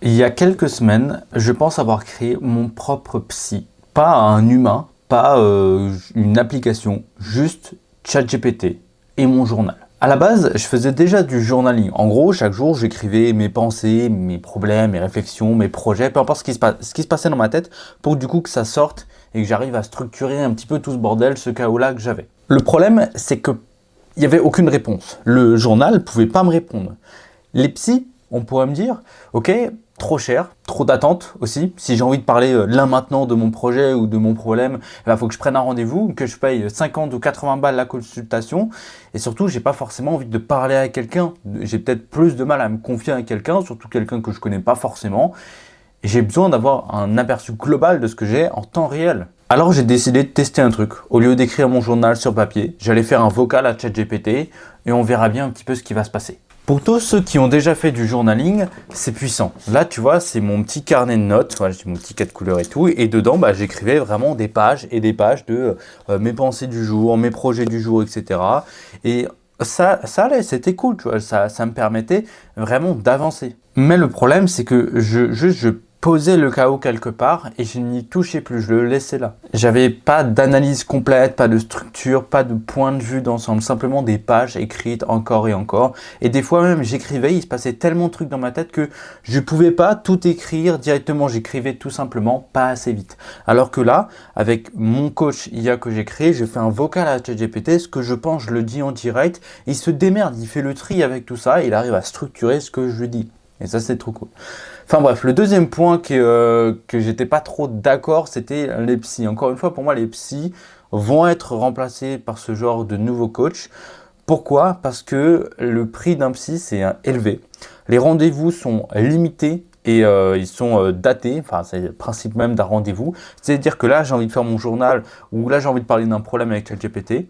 Il y a quelques semaines, je pense avoir créé mon propre psy. Pas un humain, pas une application, juste ChatGPT et mon journal. À la base, je faisais déjà du journaling. En gros, chaque jour, j'écrivais mes pensées, mes problèmes, mes réflexions, mes projets, peu importe ce qui se passait dans ma tête, pour du coup que ça sorte et que j'arrive à structurer un petit peu tout ce bordel, ce chaos-là que j'avais. Le problème, c'est que il n'y avait aucune réponse. Le journal ne pouvait pas me répondre. Les psys, on pourrait me dire, ok, trop cher, trop d'attentes aussi. Si j'ai envie de parler là maintenant de mon projet ou de mon problème, il faut que je prenne un rendez-vous, que je paye 50 ou 80 balles la consultation. Et surtout, j'ai pas forcément envie de parler à quelqu'un. J'ai peut-être plus de mal à me confier à quelqu'un, surtout quelqu'un que je connais pas forcément. Et j'ai besoin d'avoir un aperçu global de ce que j'ai en temps réel. Alors j'ai décidé de tester un truc. Au lieu d'écrire mon journal sur papier, j'allais faire un vocal à ChatGPT et on verra bien un petit peu ce qui va se passer. Pour tous ceux qui ont déjà fait du journaling, c'est puissant. Là, tu vois, c'est mon petit carnet de notes, voilà, j'ai mon petit 4 couleurs et tout, et dedans, j'écrivais vraiment des pages et des pages de mes pensées du jour, mes projets du jour, etc. Et ça allait, c'était cool, tu vois, ça me permettait vraiment d'avancer. Mais le problème, c'est que je posais le chaos quelque part et je n'y touchais plus, je le laissais là. J'avais pas d'analyse complète, pas de structure, pas de point de vue d'ensemble, simplement des pages écrites encore et encore. Et des fois même j'écrivais, il se passait tellement de trucs dans ma tête que je pouvais pas tout écrire directement, j'écrivais tout simplement pas assez vite. Alors que là, avec mon coach IA que j'ai créé, j'ai fait un vocal à ChatGPT, ce que je pense, je le dis en direct, il se démerde, il fait le tri avec tout ça, et il arrive à structurer ce que je lui dis. Et ça, c'est trop cool. Enfin bref, le deuxième point que j'étais pas trop d'accord, c'était les psys. Encore une fois, pour moi, les psys vont être remplacés par ce genre de nouveaux coachs. Pourquoi ? Parce que le prix d'un psy, c'est élevé. Les rendez-vous sont limités et ils sont datés. Enfin, c'est le principe même d'un rendez-vous. C'est-à-dire que là, j'ai envie de faire mon journal ou là, j'ai envie de parler d'un problème avec ChatGPT,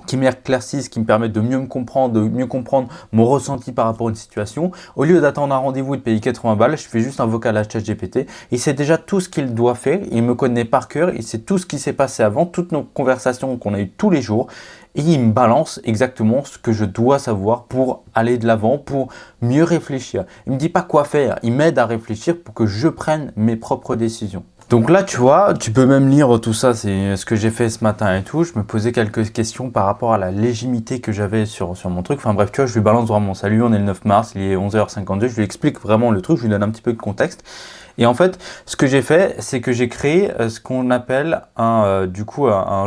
qui m'éclaircissent, qui me permettent de mieux me comprendre, de mieux comprendre mon ressenti par rapport à une situation. Au lieu d'attendre un rendez-vous et de payer 80 balles, je fais juste un vocal à ChatGPT. Il sait déjà tout ce qu'il doit faire, il me connaît par cœur, il sait tout ce qui s'est passé avant, toutes nos conversations qu'on a eues tous les jours, et il me balance exactement ce que je dois savoir pour aller de l'avant, pour mieux réfléchir. Il me dit pas quoi faire, il m'aide à réfléchir pour que je prenne mes propres décisions. Donc là, tu vois, tu peux même lire tout ça, c'est ce que j'ai fait ce matin et tout. Je me posais quelques questions par rapport à la légitimité que j'avais sur mon truc. Enfin bref, tu vois, je lui balance vraiment, salut, on est le 9 mars, il est 11h52, je lui explique vraiment le truc, je lui donne un petit peu de contexte. Et en fait, ce que j'ai fait, c'est que j'ai créé ce qu'on appelle un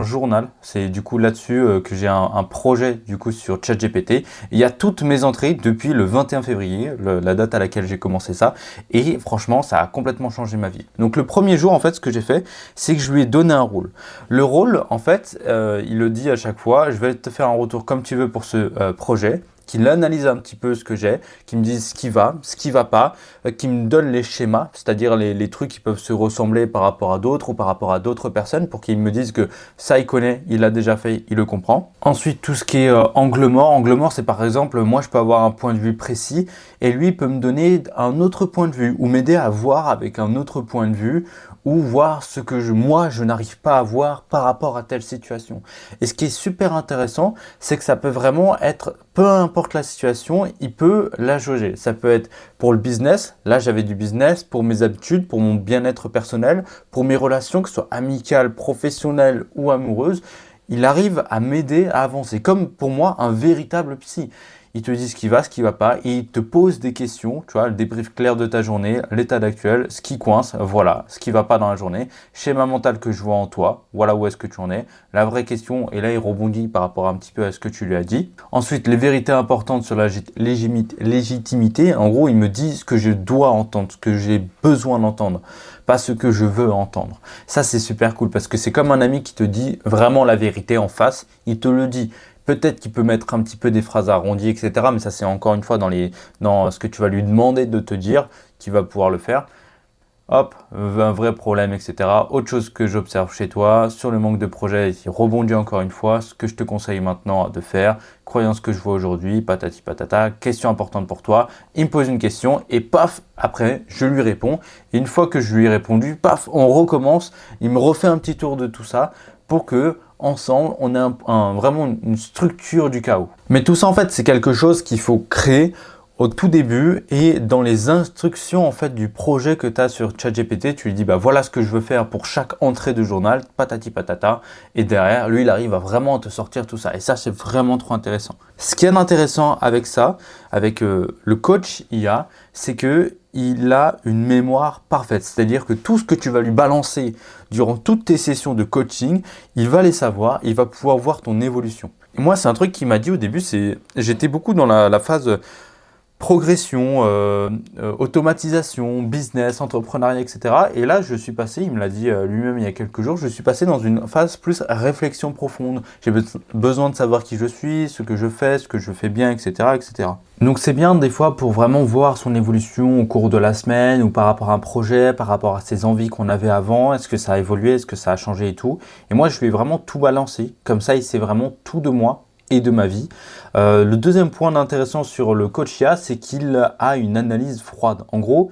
journal. C'est du coup là-dessus que j'ai un projet du coup sur ChatGPT. Il y a toutes mes entrées depuis le 21 février, la date à laquelle j'ai commencé ça. Et franchement, ça a complètement changé ma vie. Donc le premier jour, en fait, ce que j'ai fait, c'est que je lui ai donné un rôle. Le rôle, en fait, il le dit à chaque fois, je vais te faire un retour comme tu veux pour ce projet, qu'il analyse un petit peu ce que j'ai, qu'il me dise ce qui va pas, qu'il me donne les schémas, c'est-à-dire les trucs qui peuvent se ressembler par rapport à d'autres ou par rapport à d'autres personnes, pour qu'il me dise que ça il connaît, il l'a déjà fait, il le comprend. Ensuite, tout ce qui est angle mort. Angle mort, c'est par exemple, moi je peux avoir un point de vue précis et lui peut me donner un autre point de vue ou m'aider à voir avec un autre point de vue ou voir ce que moi je n'arrive pas à voir par rapport à telle situation. Et ce qui est super intéressant, c'est que ça peut vraiment être, peu importe la situation, il peut la jauger. Ça peut être pour le business, là j'avais du business, pour mes habitudes, pour mon bien-être personnel, pour mes relations, que ce soit amicales, professionnelles ou amoureuses, il arrive à m'aider à avancer. Comme pour moi, un véritable psy. Il te dit ce qui va pas, et il te pose des questions, tu vois, le débrief clair de ta journée, l'état d'actuel, ce qui coince, voilà, ce qui va pas dans la journée, schéma mental que je vois en toi, voilà où est-ce que tu en es, la vraie question, et là il rebondit par rapport un petit peu à ce que tu lui as dit. Ensuite, les vérités importantes sur la légitimité, en gros, il me dit ce que je dois entendre, ce que j'ai besoin d'entendre, pas ce que je veux entendre. Ça, c'est super cool, parce que c'est comme un ami qui te dit vraiment la vérité en face, il te le dit. Peut-être qu'il peut mettre un petit peu des phrases arrondies, etc. Mais ça, c'est encore une fois dans ce que tu vas lui demander de te dire, qu'il va pouvoir le faire. Hop, un vrai problème, etc. Autre chose que j'observe chez toi, sur le manque de projet, il rebondit encore une fois, ce que je te conseille maintenant de faire, croyance que je vois aujourd'hui, patati patata, question importante pour toi, il me pose une question et paf, après, je lui réponds. Et une fois que je lui ai répondu, paf, on recommence, il me refait un petit tour de tout ça pour que ensemble, on a vraiment une structure du chaos. Mais tout ça, en fait, c'est quelque chose qu'il faut créer au tout début et dans les instructions en fait du projet que tu as sur ChatGPT, tu lui dis bah voilà ce que je veux faire pour chaque entrée de journal, patati patata, et derrière lui il arrive à vraiment te sortir tout ça. Et ça c'est vraiment trop intéressant. Ce qui est intéressant avec ça, avec le coach IA, c'est que il a une mémoire parfaite, c'est-à-dire que tout ce que tu vas lui balancer durant toutes tes sessions de coaching, il va les savoir, il va pouvoir voir ton évolution. Et moi, c'est un truc qu'il m'a dit au début, j'étais beaucoup dans la phase progression, automatisation, business, entrepreneuriat, etc. Et là, je suis passé, il me l'a dit lui-même il y a quelques jours, je suis passé dans une phase plus réflexion profonde. J'ai besoin de savoir qui je suis, ce que je fais bien, etc., etc. Donc c'est bien des fois pour vraiment voir son évolution au cours de la semaine ou par rapport à un projet, par rapport à ses envies qu'on avait avant, est-ce que ça a évolué, est-ce que ça a changé et tout. Et moi, je lui ai vraiment tout balancé. Comme ça, il sait vraiment tout de moi et de ma vie. Le deuxième point d'intéressant sur le coach IA, c'est qu'il a une analyse froide. En gros,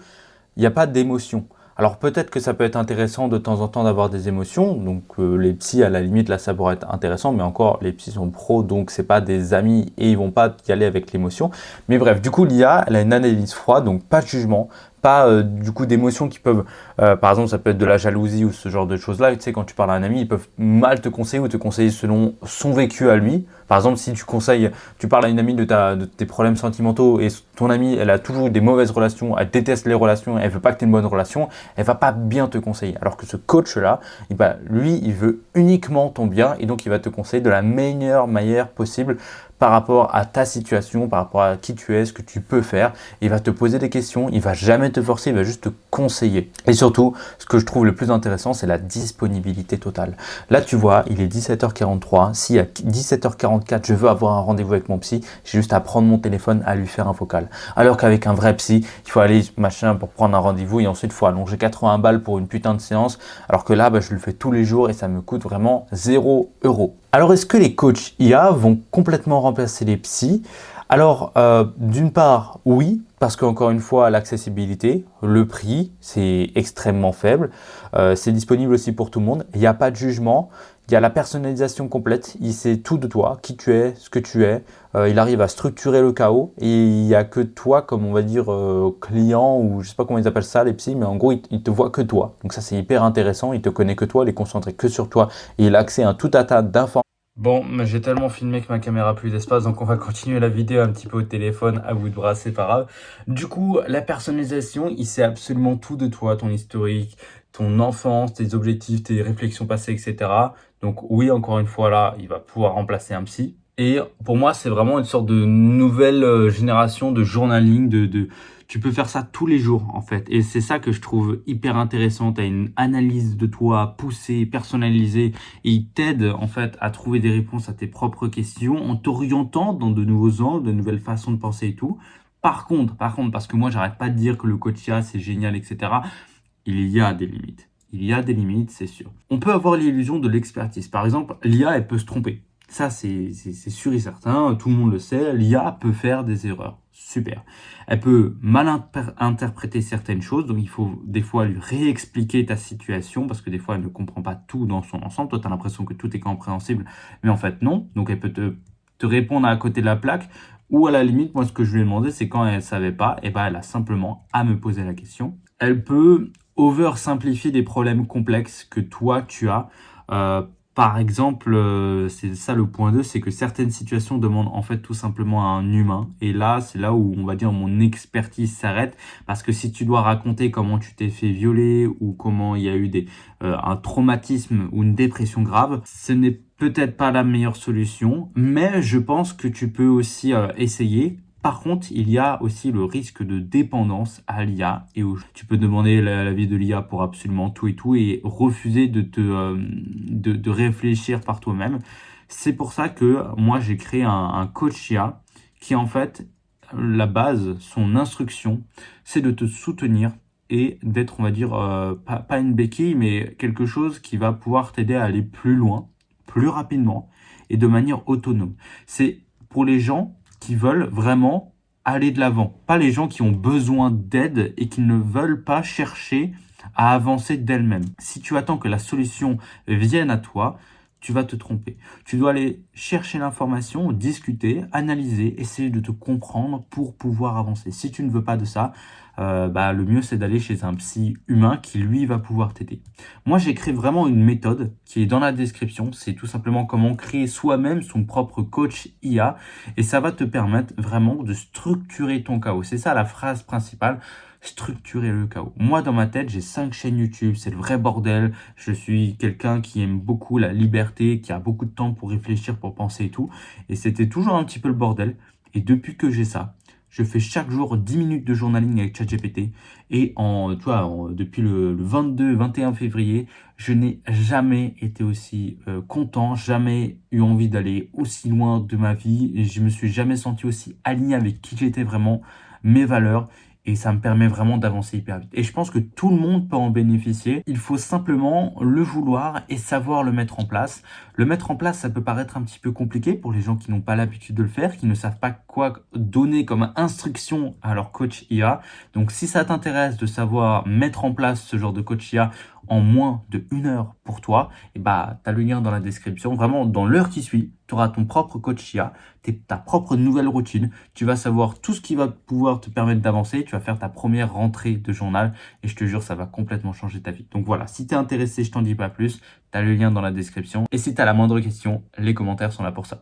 il n'y a pas d'émotion. Alors peut-être que ça peut être intéressant de temps en temps d'avoir des émotions, donc les psys à la limite là ça pourrait être intéressant, mais encore les psys sont pros donc c'est pas des amis et ils vont pas y aller avec l'émotion. Mais bref, du coup l'IA elle a une analyse froide, donc pas de jugement, pas du coup d'émotions qui peuvent, par exemple ça peut être de la jalousie ou ce genre de choses là, tu sais quand tu parles à un ami ils peuvent mal te conseiller ou te conseiller selon son vécu à lui. Par exemple si tu parles à une amie de tes problèmes sentimentaux et ton amie elle a toujours eu des mauvaises relations, elle déteste les relations, elle veut pas que tu aies une bonne relation, elle va pas bien te conseiller. Alors que ce coach-là, lui, il veut uniquement ton bien et donc il va te conseiller de la meilleure manière possible par rapport à ta situation, par rapport à qui tu es, ce que tu peux faire. Il va te poser des questions, il va jamais te forcer, il va juste te conseiller. Et surtout, ce que je trouve le plus intéressant, c'est la disponibilité totale. Là, tu vois, il est 17h43. Si à 17h44, je veux avoir un rendez-vous avec mon psy, j'ai juste à prendre mon téléphone, à lui faire un vocal. Alors qu'avec un vrai psy, il faut aller machin pour prendre un rendez-vous et ensuite il faut allonger 80 balles pour une putain de séance. Alors que là, je le fais tous les jours et ça me coûte vraiment 0 €. Alors, est-ce que les coachs IA vont complètement remplacer les psys? Alors, d'une part, oui, parce qu'encore une fois, l'accessibilité, le prix, c'est extrêmement faible. C'est disponible aussi pour tout le monde. Il n'y a pas de jugement. Il y a la personnalisation complète. Il sait tout de toi, qui tu es, ce que tu es. Il arrive à structurer le chaos et il n'y a que toi, comme on va dire, client ou je sais pas comment ils appellent ça, les psys, mais en gros, il te voit que toi. Donc ça, c'est hyper intéressant. Il te connaît que toi, il est concentré que sur toi et il a accès à un tout un tas d'informations. Bon, j'ai tellement filmé que ma caméra a plus d'espace, donc on va continuer la vidéo un petit peu au téléphone, à bout de bras, c'est pas grave. Du coup, la personnalisation, il sait absolument tout de toi, ton historique, ton enfance, tes objectifs, tes réflexions passées, etc. Donc oui, encore une fois, là, il va pouvoir remplacer un psy. Et pour moi, c'est vraiment une sorte de nouvelle génération de journaling, tu peux faire ça tous les jours, en fait. Et c'est ça que je trouve hyper intéressant. Tu as une analyse de toi poussée, personnalisée, et il t'aide, en fait, à trouver des réponses à tes propres questions en t'orientant dans de nouveaux angles, de nouvelles façons de penser et tout. Par contre, parce que moi, j'arrête pas de dire que le coach IA, c'est génial, etc. Il y a des limites. Il y a des limites, c'est sûr. On peut avoir l'illusion de l'expertise. Par exemple, l'IA, elle peut se tromper. Ça, c'est sûr et certain, tout le monde le sait, l'IA peut faire des erreurs. Super. Elle peut mal interpréter certaines choses, donc il faut des fois lui réexpliquer ta situation, parce que des fois, elle ne comprend pas tout dans son ensemble. Toi, tu as l'impression que tout est compréhensible, mais en fait, non. Donc, elle peut te répondre à côté de la plaque, ou à la limite, moi, ce que je lui ai demandé, c'est quand elle ne savait pas, et elle a simplement à me poser la question. Elle peut over-simplifier des problèmes complexes que toi, tu as. Par exemple, c'est ça le point 2, c'est que certaines situations demandent en fait tout simplement à un humain. Et là, c'est là où on va dire mon expertise s'arrête. Parce que si tu dois raconter comment tu t'es fait violer ou comment il y a eu un traumatisme ou une dépression grave, ce n'est peut-être pas la meilleure solution. Mais je pense que tu peux aussi essayer. Par contre, il y a aussi le risque de dépendance à l'IA et où tu peux demander l'avis de l'IA pour absolument tout et refuser de réfléchir par toi-même. C'est pour ça que moi, j'ai créé un coach IA qui, en fait, la base, son instruction, c'est de te soutenir et d'être, on va dire, pas une béquille, mais quelque chose qui va pouvoir t'aider à aller plus loin, plus rapidement et de manière autonome. C'est pour les gens qui veulent vraiment aller de l'avant, pas les gens qui ont besoin d'aide et qui ne veulent pas chercher à avancer d'elles-mêmes. Si tu attends que la solution vienne à toi, tu vas te tromper. Tu dois aller chercher l'information, discuter, analyser, essayer de te comprendre pour pouvoir avancer. Si tu ne veux pas de ça, le mieux c'est d'aller chez un psy humain qui lui va pouvoir t'aider. Moi j'ai créé vraiment une méthode qui est dans la description. C'est tout simplement comment créer soi-même son propre coach IA et ça va te permettre vraiment de structurer ton chaos. C'est ça la phrase principale. Structurer le chaos. Moi, dans ma tête, j'ai 5 chaînes YouTube, c'est le vrai bordel. Je suis quelqu'un qui aime beaucoup la liberté, qui a beaucoup de temps pour réfléchir, pour penser et tout. Et c'était toujours un petit peu le bordel. Et depuis que j'ai ça, je fais chaque jour 10 minutes de journaling avec ChatGPT. Et depuis le 22-21 février, je n'ai jamais été aussi content, jamais eu envie d'aller aussi loin de ma vie. Et je me suis jamais senti aussi aligné avec qui j'étais vraiment, mes valeurs. Et ça me permet vraiment d'avancer hyper vite. Et je pense que tout le monde peut en bénéficier. Il faut simplement le vouloir et savoir le mettre en place. Le mettre en place, ça peut paraître un petit peu compliqué pour les gens qui n'ont pas l'habitude de le faire, qui ne savent pas quoi donner comme instruction à leur coach IA. Donc si ça t'intéresse de savoir mettre en place ce genre de coach IA en moins de 1 heure pour toi, et t'as le lien dans la description. Vraiment, dans l'heure qui suit, tu auras ton propre coach IA, ta propre nouvelle routine. Tu vas savoir tout ce qui va pouvoir te permettre d'avancer. Tu vas faire ta première rentrée de journal et je te jure, ça va complètement changer ta vie. Donc voilà, si tu es intéressé, je t'en dis pas plus. Tu as le lien dans la description. Et si tu as la moindre question, les commentaires sont là pour ça.